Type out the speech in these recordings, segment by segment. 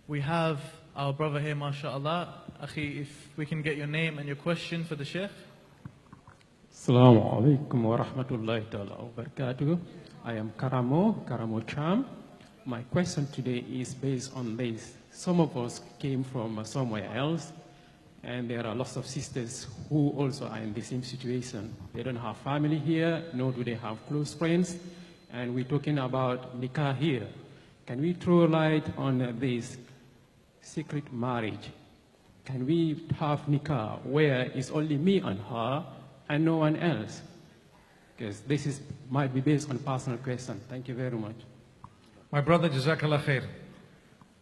We have our brother here, mashallah. Akhi, if we can get your name and your question for the Sheikh. Assalamu alaikum wa rahmatullahi ta'ala wa barakatuh. I am Karamo Cham. My question today is based on this. Some of us came from somewhere else, and there are lots of sisters who also are in the same situation. They don't have family here, nor do they have close friends, and we're talking about Nikah here. Can we throw light on this secret marriage? Can we have Nikah where it's only me and her and no one else? Because this might be based on personal question. Thank you very much. My brother, Jazakallah khair.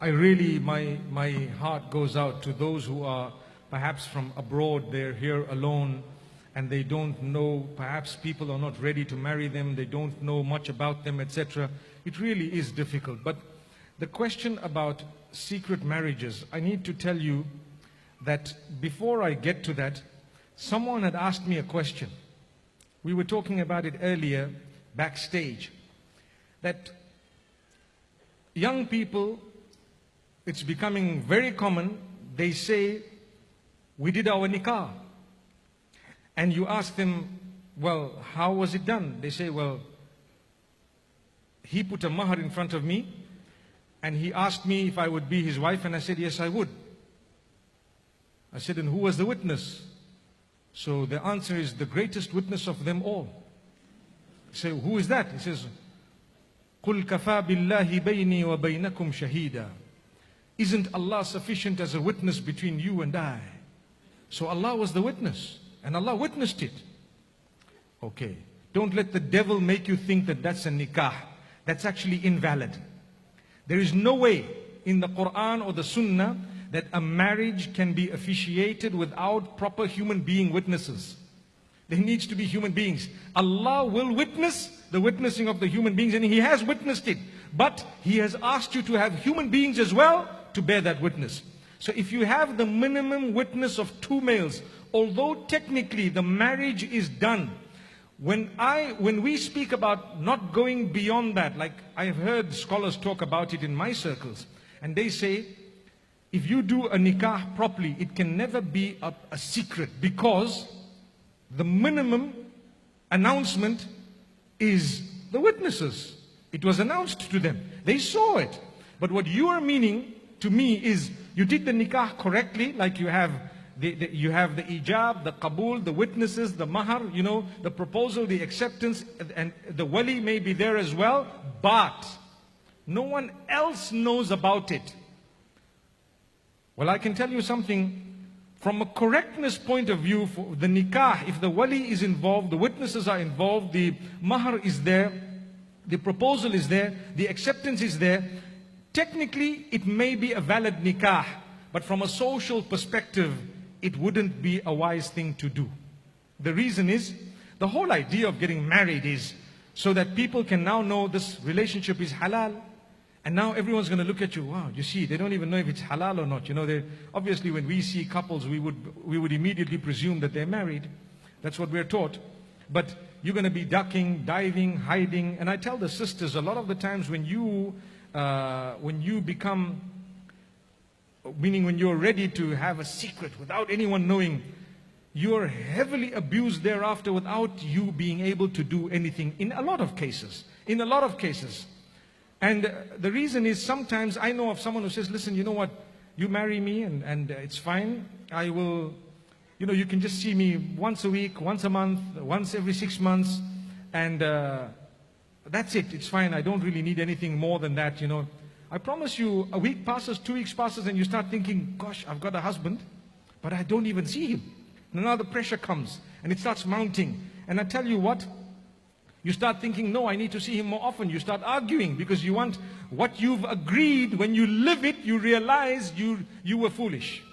I really, my heart goes out to those who are perhaps from abroad. They're here alone and they don't know, perhaps people are not ready to marry them, they don't know much about them, etc. It really is difficult. But the question about secret marriages, I need to tell you that before I get to that, someone had asked me a question. We were talking about it earlier backstage, that young people, it's becoming very common, they say, we did our nikah. And you ask them, well, how was it done? They say, well, he put a mahar in front of me and he asked me if I would be his wife, and I said, yes, I would. I said, and who was the witness? So the answer is the greatest witness of them all. I say, who is that? He says, قُلْ كَفَى بِاللَّهِ بَيْنِي وَبَيْنَكُمْ شَهِيدًا. Isn't Allah sufficient as a witness between you and I? So Allah was the witness, and Allah witnessed it. Okay, don't let the devil make you think that that's a nikah. That's actually invalid. There is no way in the Quran or the Sunnah that a marriage can be officiated without proper human being witnesses. There needs to be human beings. Allah will witness the witnessing of the human beings, and He has witnessed it. But He has asked you to have human beings as well to bear that witness. So if you have the minimum witness of 2 males, although technically the marriage is done, when we speak about not going beyond that, like I have heard scholars talk about it in my circles, and they say, if you do a nikah properly, it can never be a secret, because the minimum announcement is the witnesses. It was announced to them. They saw it. But what you are meaning to me is, you did the nikah correctly, like you have the ijab, the qabul, the witnesses, the mahar, the proposal, the acceptance, and the wali may be there as well, but no one else knows about it. Well, I can tell you something, from a correctness point of view, for the nikah, if the wali is involved, the witnesses are involved, the mahar is there, the proposal is there, the acceptance is there, technically it may be a valid nikah, but from a social perspective, it wouldn't be a wise thing to do. The reason is, the whole idea of getting married is so that people can now know this relationship is halal. And now everyone's going to look at you, wow, you see, they don't even know if it's halal or not. Obviously when we see couples, we would immediately presume that they're married. That's what we're taught. But you're going to be ducking, diving, hiding. And I tell the sisters, a lot of the times when you become, meaning when you're ready to have a secret without anyone knowing, you're heavily abused thereafter without you being able to do anything in a lot of cases. In a lot of cases. And the reason is, sometimes I know of someone who says, listen, you know what, you marry me and it's fine. I will, you can just see me once a week, once a month, once every 6 months. And that's it, it's fine. I don't really need anything more than that, I promise you, a week passes, 2 weeks passes, and you start thinking, gosh, I've got a husband, but I don't even see him. And now the pressure comes, and it starts mounting. And I tell you what, you start thinking, no, I need to see him more often. You start arguing because you want what you've agreed. When you live it, you realize you were foolish.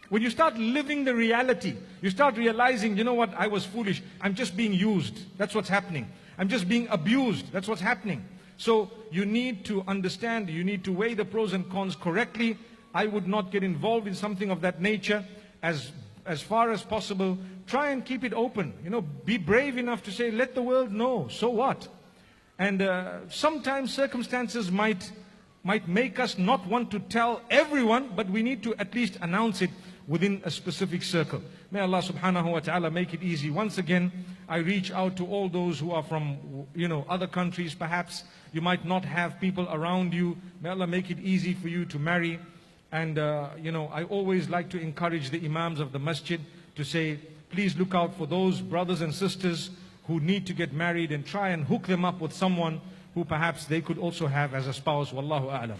When you start living the reality, you start realizing, you know what, I was foolish. I'm just being used. That's what's happening. I'm just being abused. That's what's happening. So you need to understand, you need to weigh the pros and cons correctly. I would not get involved in something of that nature. As far as possible, try and keep it open. Be brave enough to say, let the world know, so what? And sometimes circumstances might might make us not want to tell everyone, but we need to at least announce it within a specific circle. May Allah subhanahu wa ta'ala make it easy. Once again, I reach out to all those who are from, other countries. Perhaps you might not have people around you. May Allah make it easy for you to marry. And, I always like to encourage the imams of the masjid to say, please look out for those brothers and sisters who need to get married and try and hook them up with someone who perhaps they could also have as a spouse. Wallahu a'lam.